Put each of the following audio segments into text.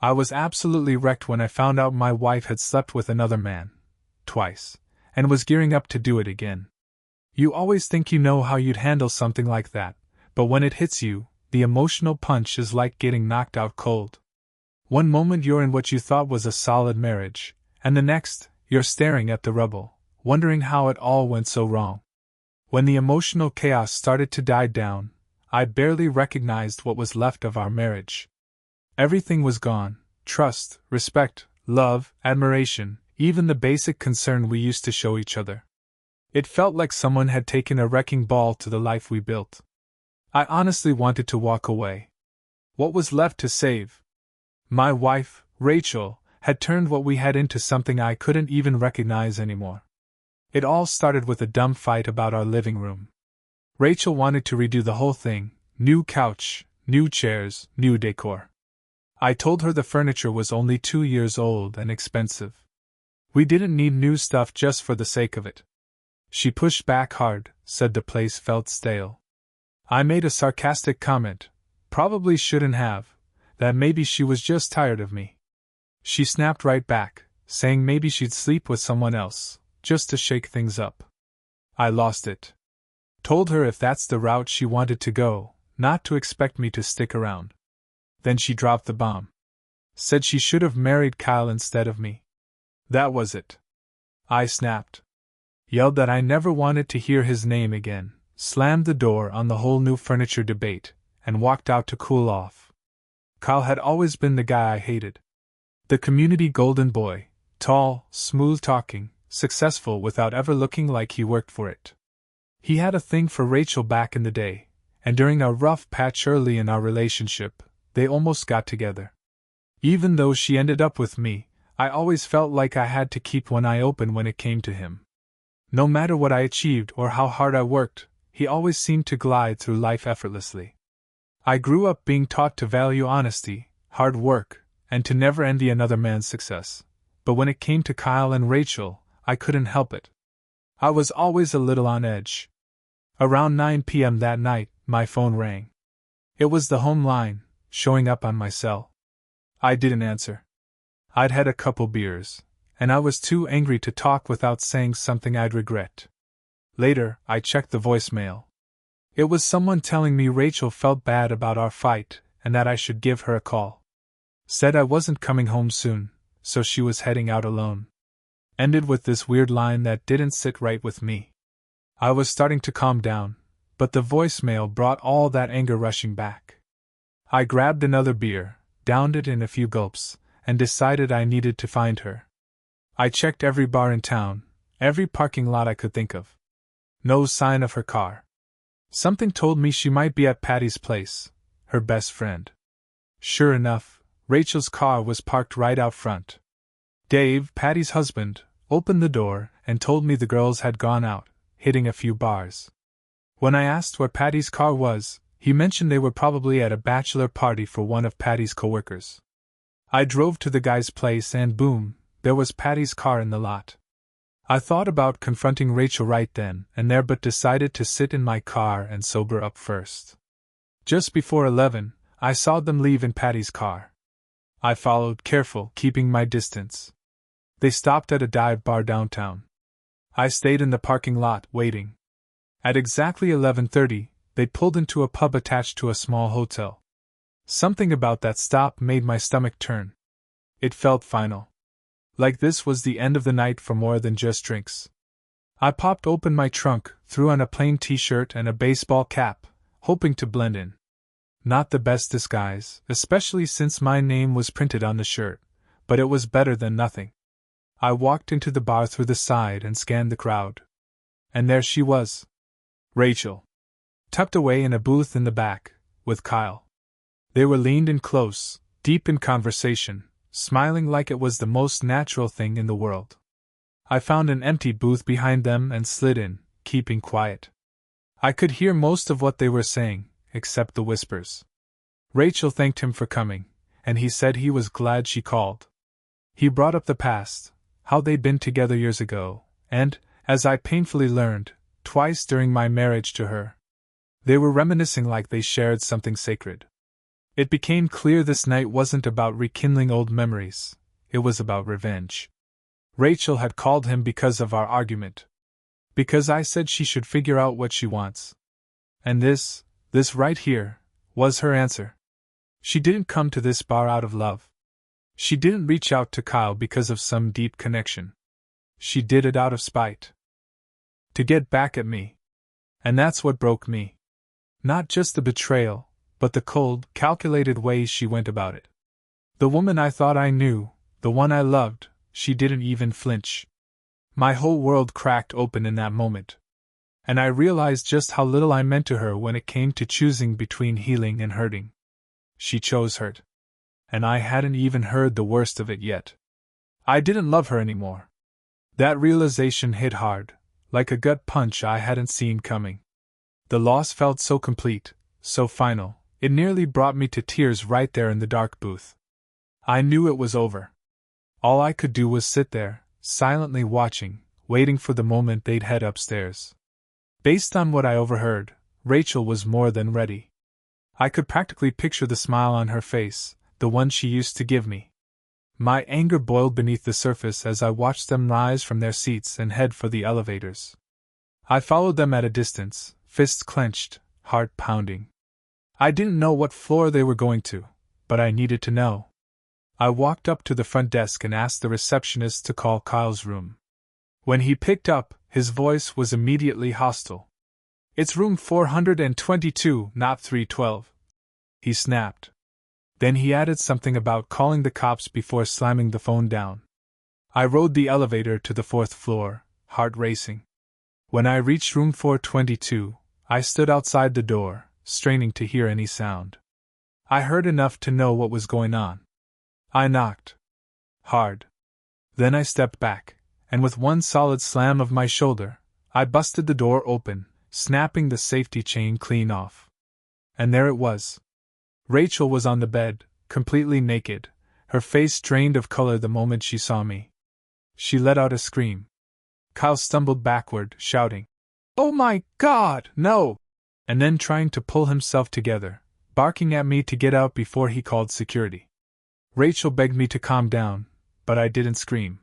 I was absolutely wrecked when I found out my wife had slept with another man, twice, and was gearing up to do it again. You always think you know how you'd handle something like that, but when it hits you, the emotional punch is like getting knocked out cold. One moment you're in what you thought was a solid marriage, and the next, you're staring at the rubble, wondering how it all went so wrong. When the emotional chaos started to die down, I barely recognized what was left of our marriage. Everything was gone: trust, respect, love, admiration, even the basic concern we used to show each other. It felt like someone had taken a wrecking ball to the life we built. I honestly wanted to walk away. What was left to save? My wife, Rachel, had turned what we had into something I couldn't even recognize anymore. It all started with a dumb fight about our living room. Rachel wanted to redo the whole thing: new couch, new chairs, new decor. I told her the furniture was only 2 years old and expensive. We didn't need new stuff just for the sake of it. She pushed back hard, said the place felt stale. I made a sarcastic comment, probably shouldn't have, that maybe she was just tired of me. She snapped right back, saying maybe she'd sleep with someone else, just to shake things up. I lost it. Told her if that's the route she wanted to go, not to expect me to stick around. Then she dropped the bomb. Said she should have married Kyle instead of me. That was it. I snapped. Yelled that I never wanted to hear his name again, slammed the door on the whole new furniture debate, and walked out to cool off. Kyle had always been the guy I hated. The community golden boy, tall, smooth-talking, successful without ever looking like he worked for it. He had a thing for Rachel back in the day, and during a rough patch early in our relationship, they almost got together. Even though she ended up with me, I always felt like I had to keep one eye open when it came to him. No matter what I achieved or how hard I worked, he always seemed to glide through life effortlessly. I grew up being taught to value honesty, hard work, and to never envy another man's success. But when it came to Kyle and Rachel, I couldn't help it. I was always a little on edge. Around 9 p.m. that night, my phone rang. It was the home line, showing up on my cell. I didn't answer. I'd had a couple beers, and I was too angry to talk without saying something I'd regret. Later, I checked the voicemail. It was someone telling me Rachel felt bad about our fight and that I should give her a call. Said I wasn't coming home soon, so she was heading out alone. Ended with this weird line that didn't sit right with me. I was starting to calm down, but the voicemail brought all that anger rushing back. I grabbed another beer, downed it in a few gulps, and decided I needed to find her. I checked every bar in town, every parking lot I could think of. No sign of her car. Something told me she might be at Patty's place, her best friend. Sure enough, Rachel's car was parked right out front. Dave, Patty's husband, opened the door and told me the girls had gone out, hitting a few bars. When I asked where Patty's car was, he mentioned they were probably at a bachelor party for one of Patty's coworkers. I drove to the guy's place and boom, there was Patty's car in the lot. I thought about confronting Rachel right then and there but decided to sit in my car and sober up first. Just before 11, I saw them leave in Patty's car. I followed, careful, keeping my distance. They stopped at a dive bar downtown. I stayed in the parking lot, waiting. At exactly 11:30, they pulled into a pub attached to a small hotel. Something about that stop made my stomach turn. It felt final. Like this was the end of the night for more than just drinks. I popped open my trunk, threw on a plain t-shirt and a baseball cap, hoping to blend in. Not the best disguise, especially since my name was printed on the shirt, but it was better than nothing. I walked into the bar through the side and scanned the crowd. And there she was. Rachel. Tucked away in a booth in the back, with Kyle. They were leaned in close, deep in conversation, smiling like it was the most natural thing in the world. I found an empty booth behind them and slid in, keeping quiet. I could hear most of what they were saying, except the whispers. Rachel thanked him for coming, and he said he was glad she called. He brought up the past, how they'd been together years ago, and, as I painfully learned, twice during my marriage to her. They were reminiscing like they shared something sacred. It became clear this night wasn't about rekindling old memories, it was about revenge. Rachel had called him because of our argument. Because I said she should figure out what she wants. And this right here, was her answer. She didn't come to this bar out of love. She didn't reach out to Kyle because of some deep connection. She did it out of spite. To get back at me. And that's what broke me. Not just the betrayal, but the cold, calculated way she went about it. The woman I thought I knew, the one I loved, she didn't even flinch. My whole world cracked open in that moment. And I realized just how little I meant to her when it came to choosing between healing and hurting. She chose hurt. And I hadn't even heard the worst of it yet. I didn't love her anymore. That realization hit hard, like a gut punch I hadn't seen coming. The loss felt so complete, so final, it nearly brought me to tears right there in the dark booth. I knew it was over. All I could do was sit there, silently watching, waiting for the moment they'd head upstairs. Based on what I overheard, Rachel was more than ready. I could practically picture the smile on her face, the one she used to give me. My anger boiled beneath the surface as I watched them rise from their seats and head for the elevators. I followed them at a distance, fists clenched, heart pounding. I didn't know what floor they were going to, but I needed to know. I walked up to the front desk and asked the receptionist to call Kyle's room. When he picked up, his voice was immediately hostile. "It's room 422, not 312. He snapped. Then he added something about calling the cops before slamming the phone down. I rode the elevator to the 4th floor, heart racing. When I reached room 422, I stood outside the door, straining to hear any sound. I heard enough to know what was going on. I knocked. Hard. Then I stepped back, and with one solid slam of my shoulder, I busted the door open, snapping the safety chain clean off. And there it was. Rachel was on the bed, completely naked, her face drained of color the moment she saw me. She let out a scream. Kyle stumbled backward, shouting, "Oh my God, no!" and then trying to pull himself together, barking at me to get out before he called security. Rachel begged me to calm down, but I didn't scream.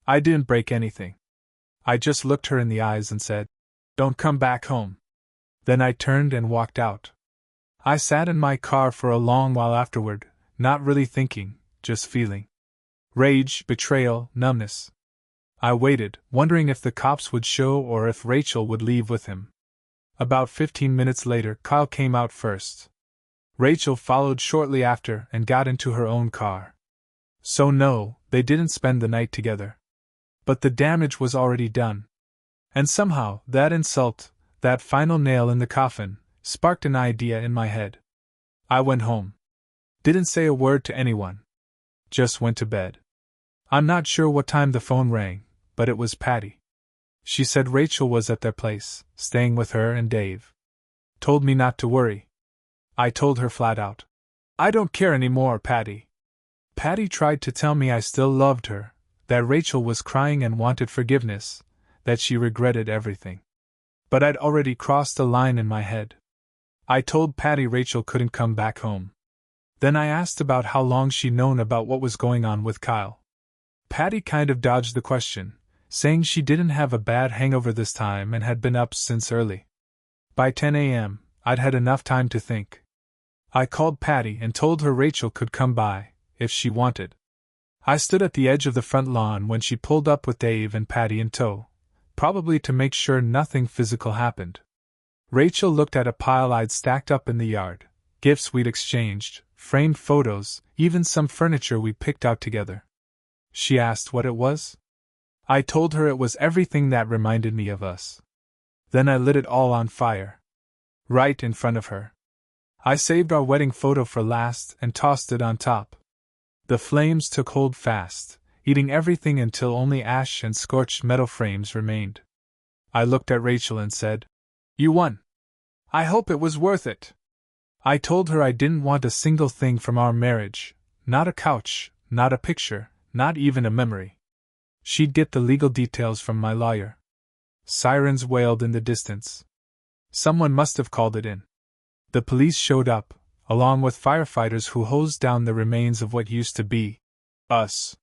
I didn't break anything. I just looked her in the eyes and said, "Don't come back home." Then I turned and walked out. I sat in my car for a long while afterward, not really thinking, just feeling. Rage, betrayal, numbness. I waited, wondering if the cops would show or if Rachel would leave with him. About 15 minutes later, Kyle came out first. Rachel followed shortly after and got into her own car. So no, they didn't spend the night together. But the damage was already done. And somehow, that insult, that final nail in the coffin, sparked an idea in my head. I went home. Didn't say a word to anyone. Just went to bed. I'm not sure what time the phone rang, but it was Patty. She said Rachel was at their place, staying with her and Dave. Told me not to worry. I told her flat out, "I don't care anymore, Patty." Patty tried to tell me I still loved her, that Rachel was crying and wanted forgiveness, that she regretted everything. But I'd already crossed a line in my head. I told Patty Rachel couldn't come back home. Then I asked about how long she'd known about what was going on with Kyle. Patty kind of dodged the question, saying she didn't have a bad hangover this time and had been up since early. By 10 a.m., I'd had enough time to think. I called Patty and told her Rachel could come by, if she wanted. I stood at the edge of the front lawn when she pulled up with Dave and Patty in tow, probably to make sure nothing physical happened. Rachel looked at a pile I'd stacked up in the yard, gifts we'd exchanged, framed photos, even some furniture we picked out together. She asked what it was. I told her it was everything that reminded me of us. Then I lit it all on fire. Right in front of her. I saved our wedding photo for last and tossed it on top. The flames took hold fast, eating everything until only ash and scorched metal frames remained. I looked at Rachel and said, "You won. I hope it was worth it." I told her I didn't want a single thing from our marriage, not a couch, not a picture, not even a memory. She'd get the legal details from my lawyer. Sirens wailed in the distance. Someone must have called it in. The police showed up, along with firefighters who hosed down the remains of what used to be us.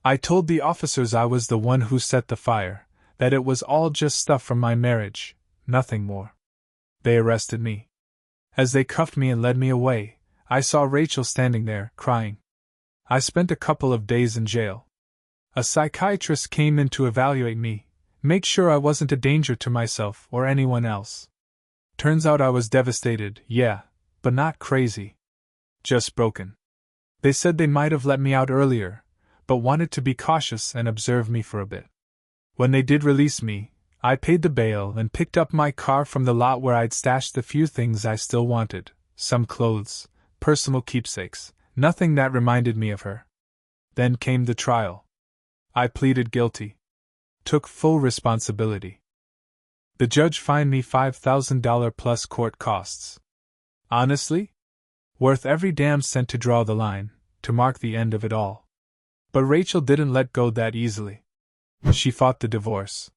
I told the officers I was the one who set the fire, that it was all just stuff from my marriage, nothing more. They arrested me. As they cuffed me and led me away, I saw Rachel standing there, crying. I spent a couple of days in jail. A psychiatrist came in to evaluate me, make sure I wasn't a danger to myself or anyone else. Turns out I was devastated, yeah, but not crazy. Just broken. They said they might have let me out earlier, but wanted to be cautious and observe me for a bit. When they did release me, I paid the bail and picked up my car from the lot where I'd stashed the few things I still wanted, some clothes, personal keepsakes, nothing that reminded me of her. Then came the trial. I pleaded guilty. Took full responsibility. The judge fined me $5,000 plus court costs. Honestly? Worth every damn cent to draw the line, to mark the end of it all. But Rachel didn't let go that easily. She fought the divorce.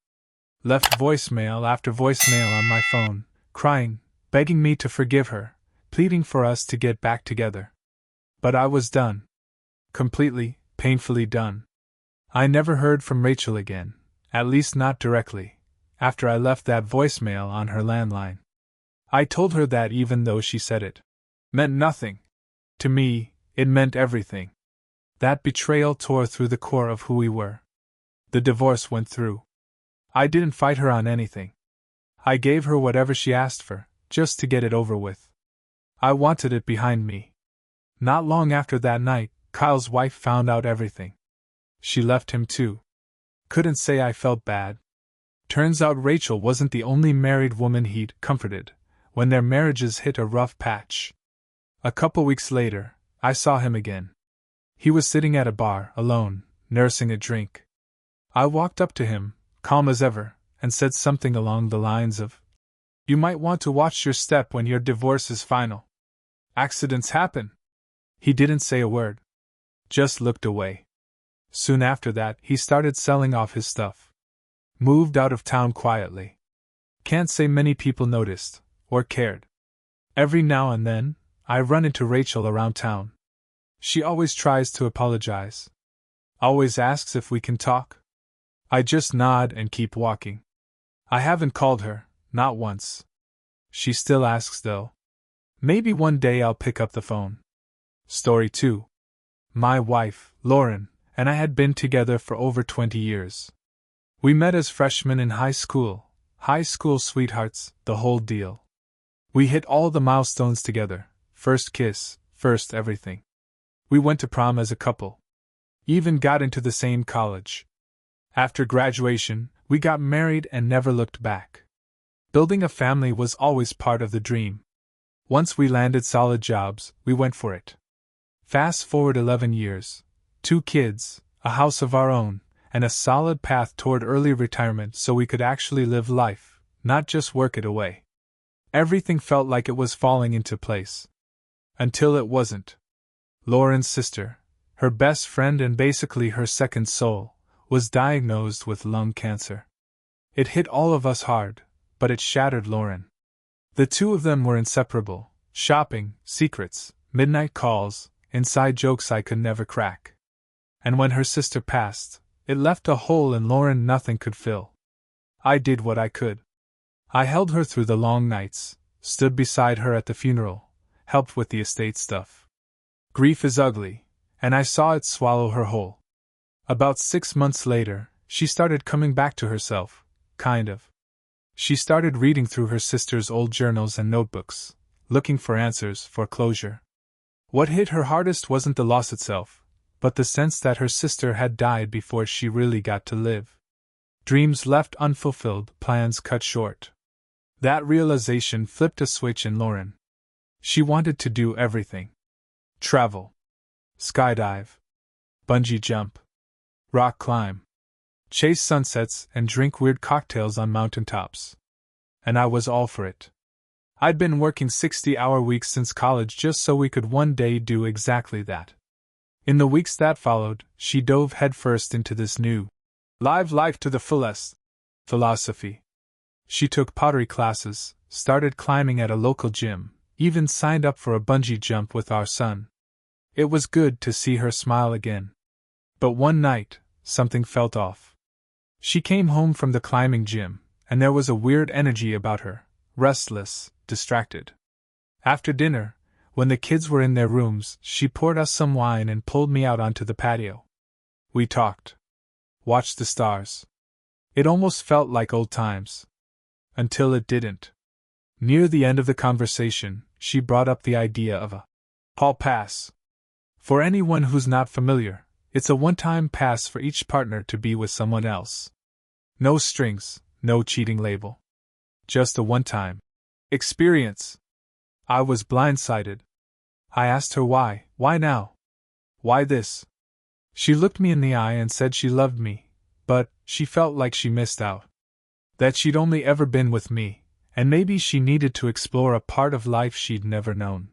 Left voicemail after voicemail on my phone, crying, begging me to forgive her, pleading for us to get back together. But I was done. Completely, painfully done. I never heard from Rachel again, at least not directly, after I left that voicemail on her landline. I told her that even though she said it meant nothing, to me, it meant everything. That betrayal tore through the core of who we were. The divorce went through. I didn't fight her on anything. I gave her whatever she asked for, just to get it over with. I wanted it behind me. Not long after that night, Kyle's wife found out everything. She left him too. Couldn't say I felt bad. Turns out Rachel wasn't the only married woman he'd comforted when their marriages hit a rough patch. A couple weeks later, I saw him again. He was sitting at a bar, alone, nursing a drink. I walked up to him, calm as ever, and said something along the lines of, "You might want to watch your step when your divorce is final. Accidents happen." He didn't say a word. Just looked away. Soon after that, he started selling off his stuff. Moved out of town quietly. Can't say many people noticed, or cared. Every now and then, I run into Rachel around town. She always tries to apologize. Always asks if we can talk. I just nod and keep walking. I haven't called her, not once. She still asks though. Maybe one day I'll pick up the phone. Story 2. My wife, Lauren, and I had been together for over 20 years. We met as freshmen in high school sweethearts, the whole deal. We hit all the milestones together, first kiss, first everything. We went to prom as a couple. Even got into the same college. After graduation, we got married and never looked back. Building a family was always part of the dream. Once we landed solid jobs, we went for it. Fast forward 11 years, 2 kids, a house of our own, and a solid path toward early retirement so we could actually live life, not just work it away. Everything felt like it was falling into place. Until it wasn't. Lauren's sister, her best friend and basically her second soul, was diagnosed with lung cancer. It hit all of us hard, but it shattered Lauren. The two of them were inseparable: shopping, secrets, midnight calls, inside jokes I could never crack. And when her sister passed, it left a hole in Lauren nothing could fill. I did what I could. I held her through the long nights, stood beside her at the funeral, helped with the estate stuff. Grief is ugly, and I saw it swallow her whole. About 6 months later, she started coming back to herself, kind of. She started reading through her sister's old journals and notebooks, looking for answers, for closure. What hit her hardest wasn't the loss itself, but the sense that her sister had died before she really got to live. Dreams left unfulfilled, plans cut short. That realization flipped a switch in Lauren. She wanted to do everything. Travel. Skydive. Bungee jump. Rock climb. Chase sunsets and drink weird cocktails on mountaintops. And I was all for it. I'd been working 60-hour weeks since college just so we could one day do exactly that. In the weeks that followed, she dove headfirst into this new, live life to the fullest philosophy. She took pottery classes, started climbing at a local gym, even signed up for a bungee jump with our son. It was good to see her smile again. But one night, something felt off. She came home from the climbing gym, and there was a weird energy about her, restless, distracted. After dinner, when the kids were in their rooms, she poured us some wine and pulled me out onto the patio. We talked. Watched the stars. It almost felt like old times. Until it didn't. Near the end of the conversation, she brought up the idea of a hall pass. For anyone who's not familiar, it's a one-time pass for each partner to be with someone else. No strings, no cheating label. Just a one-time experience. I was blindsided. I asked her why now? Why this? She looked me in the eye and said she loved me, but she felt like she missed out. That she'd only ever been with me, and maybe she needed to explore a part of life she'd never known.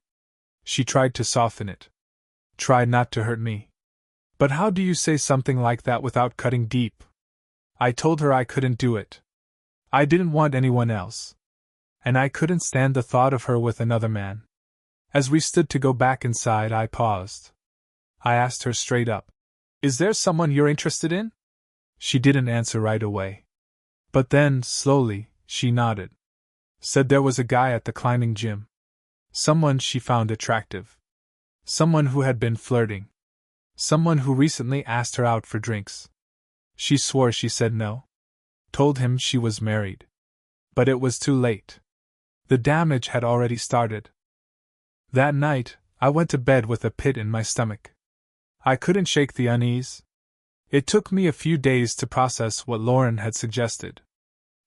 She tried to soften it. Tried not to hurt me. But how do you say something like that without cutting deep? I told her I couldn't do it. I didn't want anyone else. And I couldn't stand the thought of her with another man. As we stood to go back inside, I paused. I asked her straight up, "Is there someone you're interested in?" She didn't answer right away. But then, slowly, she nodded. Said there was a guy at the climbing gym. Someone she found attractive. Someone who had been flirting. Someone who recently asked her out for drinks. She swore she said no. Told him she was married. But it was too late. The damage had already started. That night, I went to bed with a pit in my stomach. I couldn't shake the unease. It took me a few days to process what Lauren had suggested.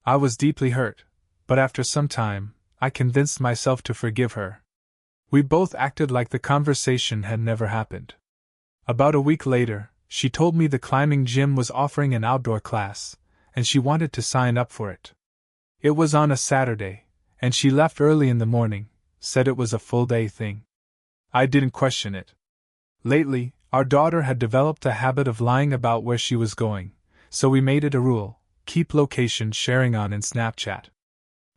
I was deeply hurt, but after some time, I convinced myself to forgive her. We both acted like the conversation had never happened. About a week later, she told me the climbing gym was offering an outdoor class, and she wanted to sign up for it. It was on a Saturday, and she left early in the morning, said it was a full-day thing. I didn't question it. Lately, our daughter had developed a habit of lying about where she was going, so we made it a rule: keep location sharing on in Snapchat.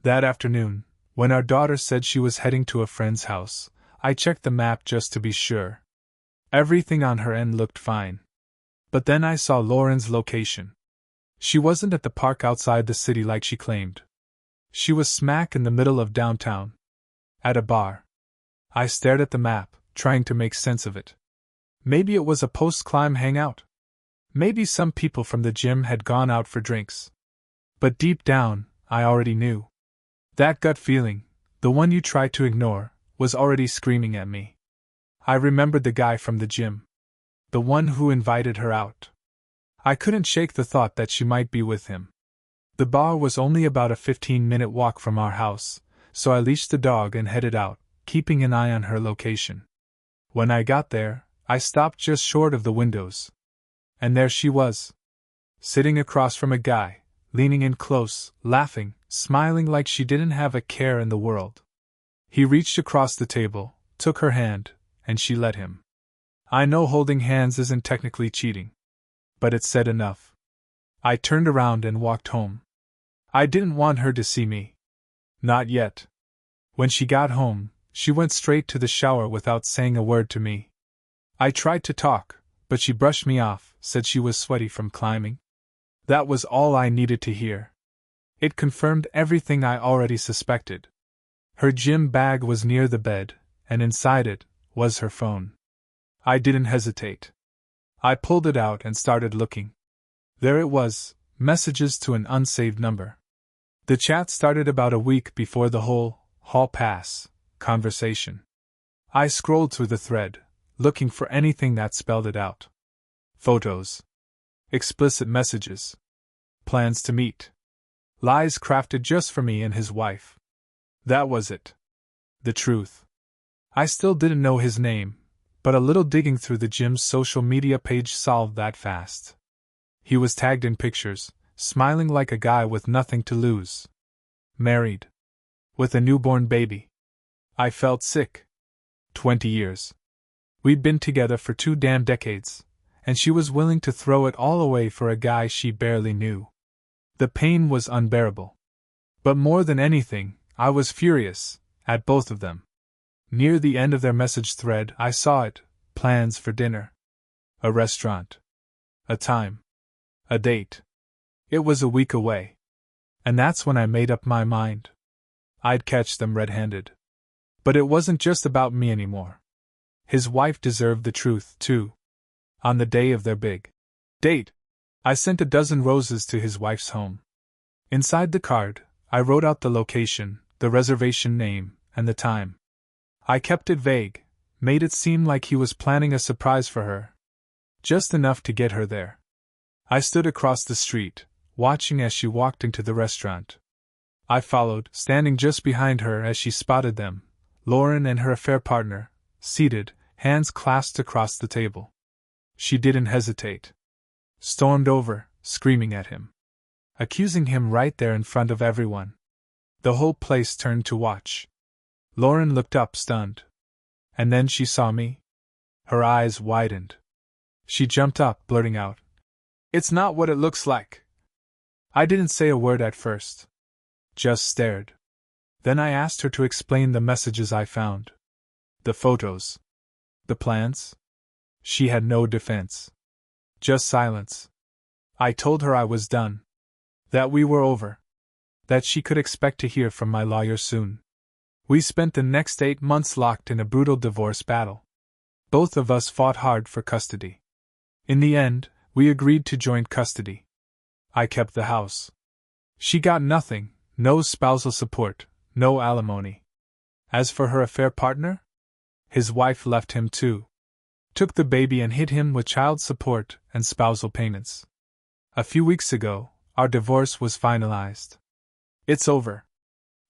That afternoon, when our daughter said she was heading to a friend's house, I checked the map just to be sure. Everything on her end looked fine. But then I saw Lauren's location. She wasn't at the park outside the city like she claimed. She was smack in the middle of downtown. At a bar. I stared at the map, trying to make sense of it. Maybe it was a post-climb hangout. Maybe some people from the gym had gone out for drinks. But deep down, I already knew. That gut feeling, the one you try to ignore, was already screaming at me. I remembered the guy from the gym. The one who invited her out. I couldn't shake the thought that she might be with him. The bar was only about a 15-minute walk from our house, so I leashed the dog and headed out, keeping an eye on her location. When I got there, I stopped just short of the windows. And there she was. Sitting across from a guy, leaning in close, laughing, smiling like she didn't have a care in the world. He reached across the table, took her hand, and she let him. I know holding hands isn't technically cheating. But it said enough. I turned around and walked home. I didn't want her to see me. Not yet. When she got home, she went straight to the shower without saying a word to me. I tried to talk, but she brushed me off, said she was sweaty from climbing. That was all I needed to hear. It confirmed everything I already suspected. Her gym bag was near the bed, and inside it was her phone. I didn't hesitate. I pulled it out and started looking. There it was, messages to an unsaved number. The chat started about a week before the whole hall pass conversation. I scrolled through the thread, looking for anything that spelled it out. Photos. Explicit messages. Plans to meet. Lies crafted just for me and his wife. That was it. The truth. I still didn't know his name, but a little digging through the gym's social media page solved that fast. He was tagged in pictures, smiling like a guy with nothing to lose. Married. With a newborn baby. I felt sick. 20 years. We'd been together for 2 damn decades, and she was willing to throw it all away for a guy she barely knew. The pain was unbearable. But more than anything, I was furious, at both of them. Near the end of their message thread, I saw it: plans for dinner. A restaurant. A time. A date. It was a week away. And that's when I made up my mind. I'd catch them red-handed. But it wasn't just about me anymore. His wife deserved the truth, too. On the day of their big date, I sent a dozen roses to his wife's home. Inside the card, I wrote out the location, the reservation name, and the time. I kept it vague, made it seem like he was planning a surprise for her. Just enough to get her there. I stood across the street, watching as she walked into the restaurant. I followed, standing just behind her as she spotted them, Lauren and her affair partner, seated, hands clasped across the table. She didn't hesitate. Stormed over, screaming at him. Accusing him right there in front of everyone. The whole place turned to watch. Lauren looked up, stunned. And then she saw me. Her eyes widened. She jumped up, blurting out, "It's not what it looks like." I didn't say a word at first. Just stared. Then I asked her to explain the messages I found. The photos. The plans. She had no defense. Just silence. I told her I was done. That we were over. That she could expect to hear from my lawyer soon. We spent the next 8 months locked in a brutal divorce battle. Both of us fought hard for custody. In the end, we agreed to joint custody. I kept the house. She got nothing, no spousal support, no alimony. As for her affair partner? His wife left him too. Took the baby and hit him with child support and spousal payments. A few weeks ago, our divorce was finalized. It's over.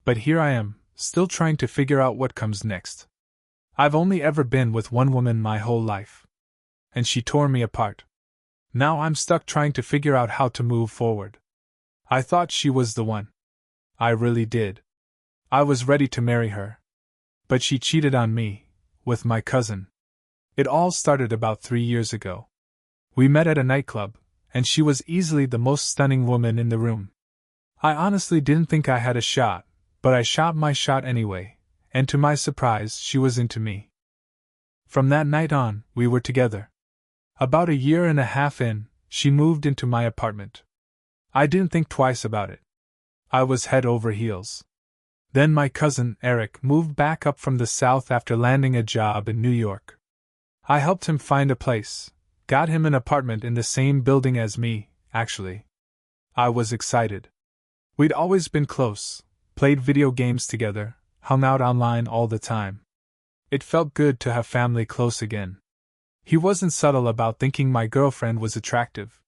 But here I am, still trying to figure out what comes next. I've only ever been with one woman my whole life. And she tore me apart. Now I'm stuck trying to figure out how to move forward. I thought she was the one. I really did. I was ready to marry her. But she cheated on me, with my cousin. It all started about 3 years ago. We met at a nightclub, and she was easily the most stunning woman in the room. I honestly didn't think I had a shot, but I shot my shot anyway, and to my surprise, she was into me. From that night on, we were together. About 1.5 years in, she moved into my apartment. I didn't think twice about it. I was head over heels. Then my cousin, Eric, moved back up from the south after landing a job in New York. I helped him find a place, got him an apartment in the same building as me, actually. I was excited. We'd always been close, played video games together, hung out online all the time. It felt good to have family close again. He wasn't subtle about thinking my girlfriend was attractive.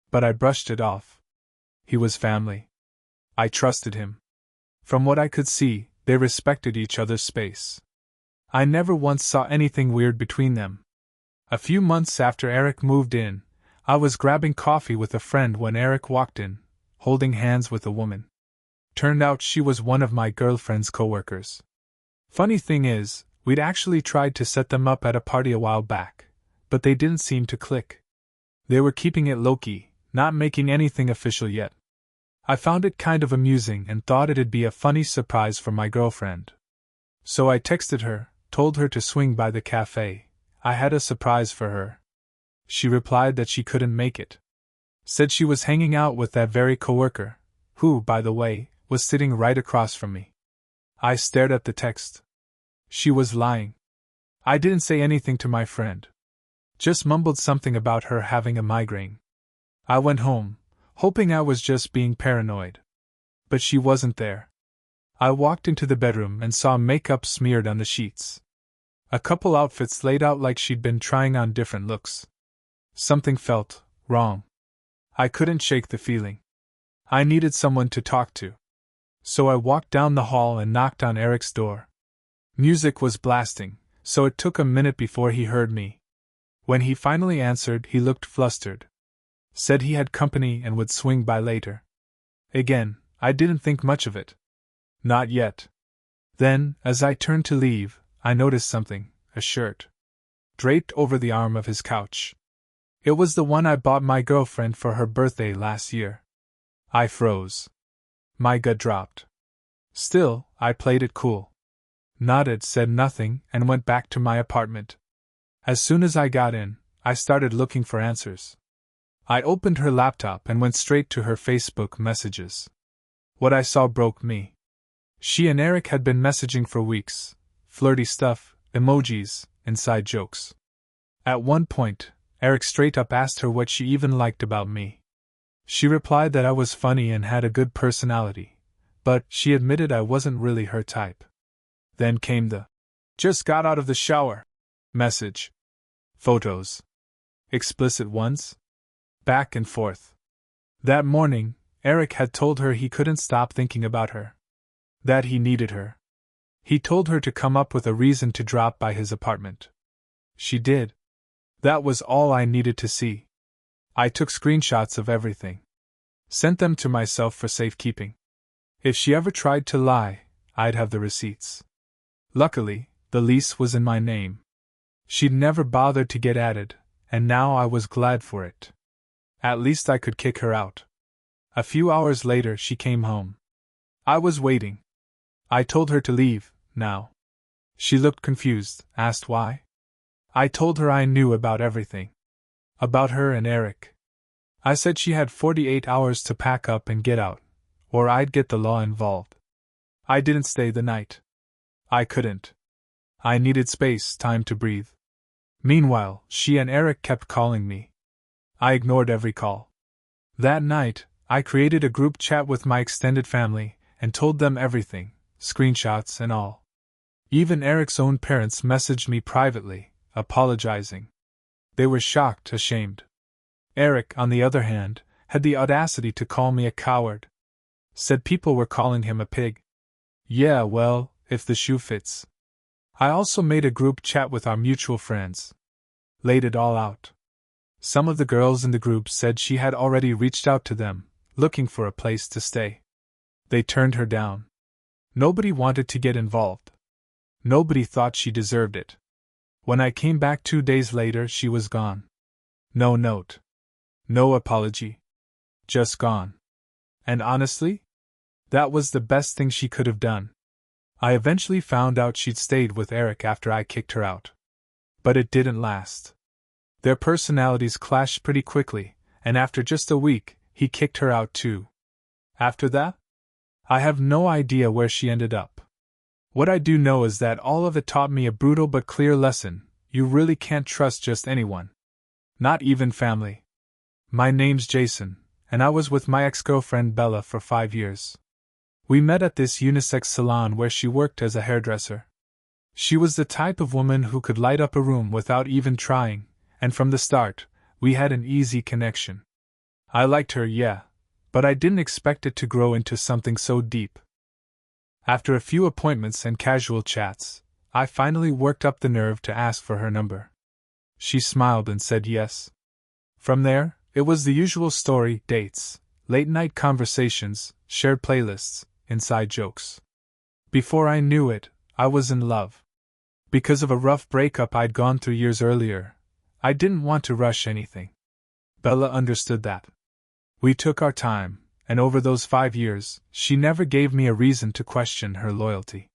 But I brushed it off. He was family. I trusted him. From what I could see, they respected each other's space. I never once saw anything weird between them. A few months after Eric moved in, I was grabbing coffee with a friend when Eric walked in, holding hands with a woman. Turned out she was one of my girlfriend's coworkers. Funny thing is, we'd actually tried to set them up at a party a while back, but they didn't seem to click. They were keeping it low-key, not making anything official yet. I found it kind of amusing and thought it'd be a funny surprise for my girlfriend. So I texted her, told her to swing by the cafe. I had a surprise for her. She replied that she couldn't make it. Said she was hanging out with that very coworker, who, by the way, was sitting right across from me. I stared at the text. She was lying. I didn't say anything to my friend. Just mumbled something about her having a migraine. I went home, hoping I was just being paranoid. But she wasn't there. I walked into the bedroom and saw makeup smeared on the sheets. A couple outfits laid out like she'd been trying on different looks. Something felt wrong. I couldn't shake the feeling. I needed someone to talk to. So I walked down the hall and knocked on Eric's door. Music was blasting, so it took a minute before he heard me. When he finally answered, he looked flustered. Said he had company and would swing by later. Again, I didn't think much of it. Not yet. Then, as I turned to leave, I noticed something, a shirt. Draped over the arm of his couch. It was the one I bought my girlfriend for her birthday last year. I froze. My gut dropped. Still, I played it cool. nodded, said nothing, and went back to my apartment. As soon as I got in, I started looking for answers. I opened her laptop and went straight to her Facebook messages. What I saw broke me. She and Eric had been messaging for weeks. Flirty stuff, emojis, inside jokes. At one point, Eric straight up asked her what she even liked about me. She replied that I was funny and had a good personality, but she admitted I wasn't really her type. Then came the "just got out of the shower" message. Photos. Explicit ones. Back and forth. That morning, Eric had told her he couldn't stop thinking about her. That he needed her. He told her to come up with a reason to drop by his apartment. She did. That was all I needed to see. I took screenshots of everything. Sent them to myself for safekeeping. If she ever tried to lie, I'd have the receipts. Luckily, the lease was in my name. She'd never bothered to get added, and now I was glad for it. At least I could kick her out. A few hours later, she came home. I was waiting. I told her to leave, now. She looked confused, asked why. I told her I knew about everything. About her and Eric. I said she had 48 hours to pack up and get out, or I'd get the law involved. I didn't stay the night. I couldn't. I needed space, time to breathe. Meanwhile, she and Eric kept calling me. I ignored every call. That night, I created a group chat with my extended family and told them everything, screenshots and all. Even Eric's own parents messaged me privately, apologizing. They were shocked, ashamed. Eric, on the other hand, had the audacity to call me a coward. Said people were calling him a pig. Yeah, well, if the shoe fits. I also made a group chat with our mutual friends. Laid it all out. Some of the girls in the group said she had already reached out to them, looking for a place to stay. They turned her down. Nobody wanted to get involved. Nobody thought she deserved it. When I came back 2 days later, she was gone. No note. No apology. Just gone. And honestly, that was the best thing she could have done. I eventually found out she'd stayed with Eric after I kicked her out. But it didn't last. Their personalities clashed pretty quickly, and after just a week, he kicked her out too. After that, I have no idea where she ended up. What I do know is that all of it taught me a brutal but clear lesson: you really can't trust just anyone. Not even family. My name's Jason, and I was with my ex-girlfriend Bella for 5 years. We met at this unisex salon where she worked as a hairdresser. She was the type of woman who could light up a room without even trying, and from the start, we had an easy connection. I liked her, yeah, but I didn't expect it to grow into something so deep. After a few appointments and casual chats, I finally worked up the nerve to ask for her number. She smiled and said yes. From there, it was the usual story: dates, late-night conversations, shared playlists, inside jokes. Before I knew it, I was in love. Because of a rough breakup I'd gone through years earlier, I didn't want to rush anything. Bella understood that. We took our time, and over those 5 years, she never gave me a reason to question her loyalty.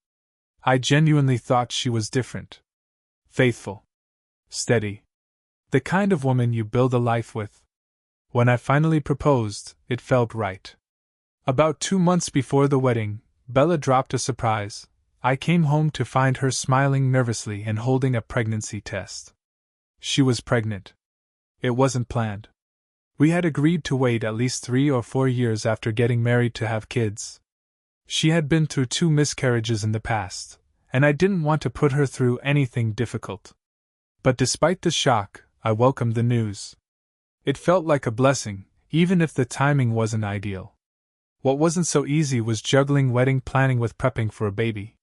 I genuinely thought she was different. Faithful. Steady. The kind of woman you build a life with. When I finally proposed, it felt right. About 2 months before the wedding, Bella dropped a surprise. I came home to find her smiling nervously and holding a pregnancy test. She was pregnant. It wasn't planned. We had agreed to wait at least 3 or 4 years after getting married to have kids. She had been through 2 miscarriages in the past, and I didn't want to put her through anything difficult. But despite the shock, I welcomed the news. It felt like a blessing, even if the timing wasn't ideal. What wasn't so easy was juggling wedding planning with prepping for a baby.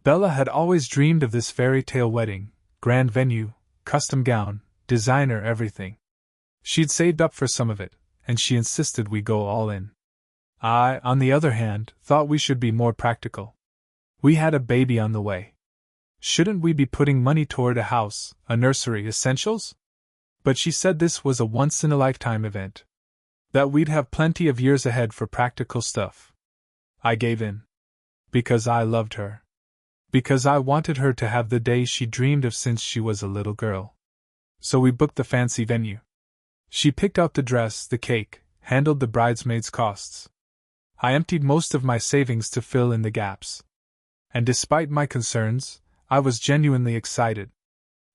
Bella had always dreamed of this fairy tale wedding: grand venue, custom gown, designer, everything. She'd saved up for some of it, and she insisted we go all in. I, on the other hand, thought we should be more practical. We had a baby on the way. Shouldn't we be putting money toward a house, a nursery, essentials? But she said this was a once-in-a-lifetime event. That we'd have plenty of years ahead for practical stuff. I gave in. Because I loved her. Because I wanted her to have the day she dreamed of since she was a little girl. So we booked the fancy venue. She picked out the dress, the cake, handled the bridesmaids' costs. I emptied most of my savings to fill in the gaps. And despite my concerns, I was genuinely excited.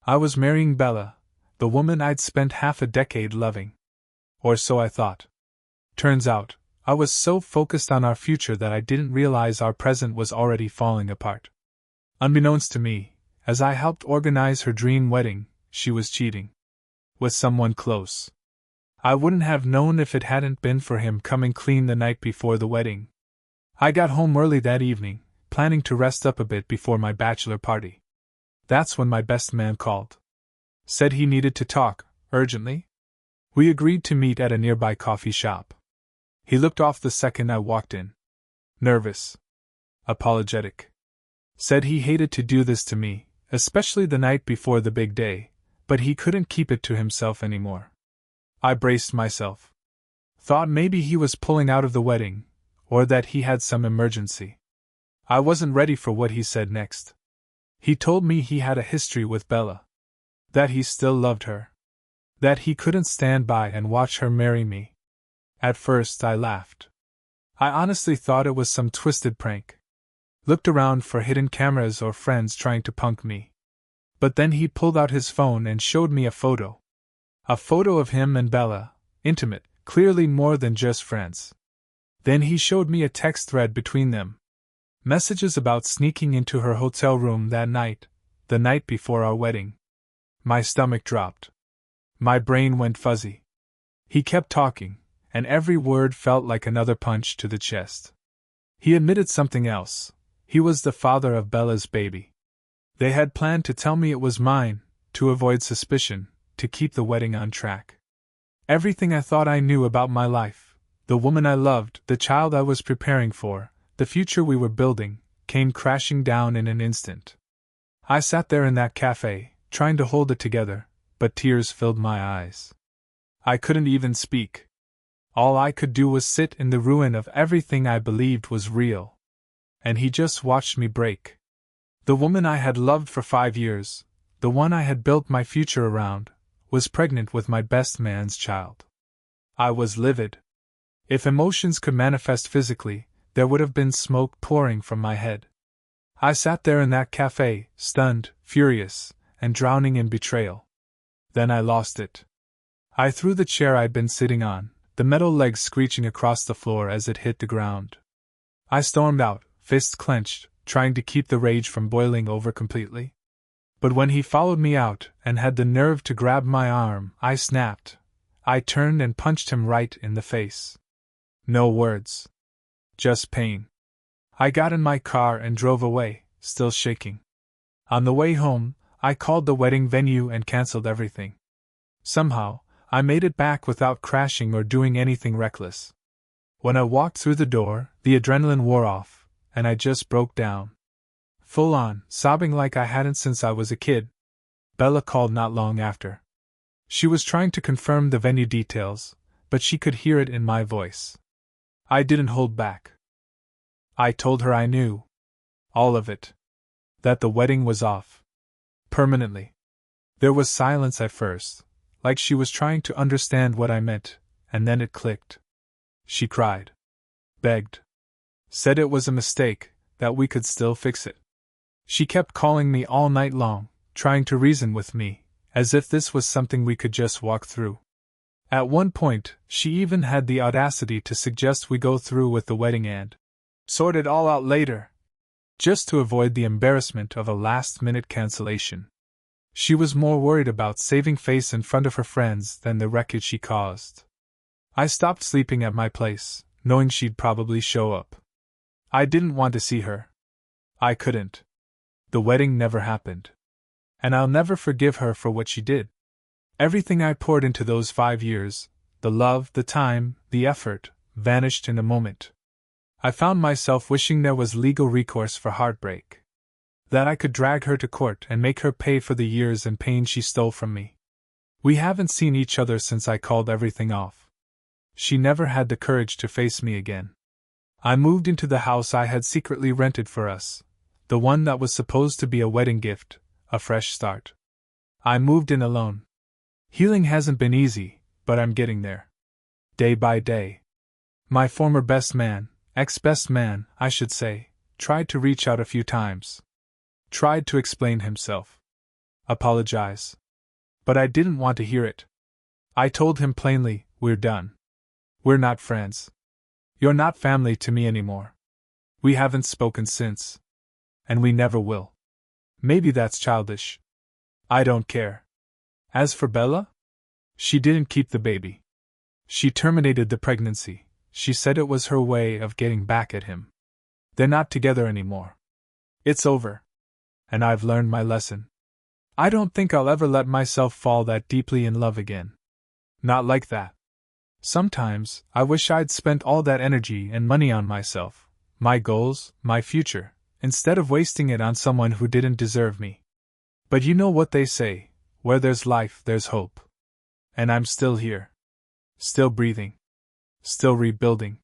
I was marrying Bella, the woman I'd spent half a decade loving. Or so I thought. Turns out, I was so focused on our future that I didn't realize our present was already falling apart. Unbeknownst to me, as I helped organize her dream wedding, she was cheating. With someone close. I wouldn't have known if it hadn't been for him coming clean the night before the wedding. I got home early that evening, planning to rest up a bit before my bachelor party. That's when my best man called. Said he needed to talk, urgently. We agreed to meet at a nearby coffee shop. He looked off the second I walked in. Nervous. Apologetic. Said he hated to do this to me, especially the night before the big day, but he couldn't keep it to himself anymore. I braced myself. Thought maybe he was pulling out of the wedding, or that he had some emergency. I wasn't ready for what he said next. He told me he had a history with Bella. That he still loved her. That he couldn't stand by and watch her marry me. At first I laughed. I honestly thought it was some twisted prank. Looked around for hidden cameras or friends trying to punk me. But then he pulled out his phone and showed me a photo. A photo of him and Bella, intimate, clearly more than just friends. Then he showed me a text thread between them. Messages about sneaking into her hotel room that night, the night before our wedding. My stomach dropped. My brain went fuzzy. He kept talking, and every word felt like another punch to the chest. He admitted something else. He was the father of Bella's baby. They had planned to tell me it was mine, to avoid suspicion, to keep the wedding on track. Everything I thought I knew about my life, the woman I loved, the child I was preparing for, the future we were building, came crashing down in an instant. I sat there in that cafe, trying to hold it together, but tears filled my eyes. I couldn't even speak. All I could do was sit in the ruin of everything I believed was real. And he just watched me break. The woman I had loved for 5 years, the one I had built my future around, was pregnant with my best man's child. I was livid. If emotions could manifest physically, there would have been smoke pouring from my head. I sat there in that cafe, stunned, furious, and drowning in betrayal. Then I lost it. I threw the chair I'd been sitting on, the metal legs screeching across the floor as it hit the ground. I stormed out, fists clenched, trying to keep the rage from boiling over completely. But when he followed me out and had the nerve to grab my arm, I snapped. I turned and punched him right in the face. No words. Just pain. I got in my car and drove away, still shaking. On the way home, I called the wedding venue and canceled everything. Somehow, I made it back without crashing or doing anything reckless. When I walked through the door, the adrenaline wore off, and I just broke down. Full on, sobbing like I hadn't since I was a kid. Bella called not long after. She was trying to confirm the venue details, but she could hear it in my voice. I didn't hold back. I told her I knew. All of it. That the wedding was off. Permanently. There was silence at first, like she was trying to understand what I meant, and then it clicked. She cried. Begged. Said it was a mistake, that we could still fix it. She kept calling me all night long, trying to reason with me, as if this was something we could just walk through. At one point, she even had the audacity to suggest we go through with the wedding and sort it all out later, just to avoid the embarrassment of a last-minute cancellation. She was more worried about saving face in front of her friends than the wreckage she caused. I stopped sleeping at my place, knowing she'd probably show up. I didn't want to see her. I couldn't. The wedding never happened. And I'll never forgive her for what she did. Everything I poured into those 5 years, the love, the time, the effort, vanished in a moment. I found myself wishing there was legal recourse for Heartbreak. That I could drag her to court and make her pay for the years and pain she stole from me. We haven't seen each other since I called everything off. She never had the courage to face me again. I moved into the house I had secretly rented for us, The one that was supposed to be a wedding gift, a fresh start. I moved in alone. Healing hasn't been easy, but I'm getting there. Day by day. My former best man, ex-best man, I should say, tried to reach out a few times. Tried to explain himself. Apologize. But I didn't want to hear it. I told him plainly, we're done. We're not friends. You're not family to me anymore. We haven't spoken since. And we never will. Maybe that's childish. I don't care. As for Bella? She didn't keep the baby. She terminated the pregnancy. She said it was her way of getting back at him. They're not together anymore. It's over. And I've learned my lesson. I don't think I'll ever let myself fall that deeply in love again. Not like that. Sometimes, I wish I'd spent all that energy and money on myself, my goals, my future, instead of wasting it on someone who didn't deserve me. But you know what they say, where there's life, there's hope. And I'm still here. Still breathing. Still rebuilding.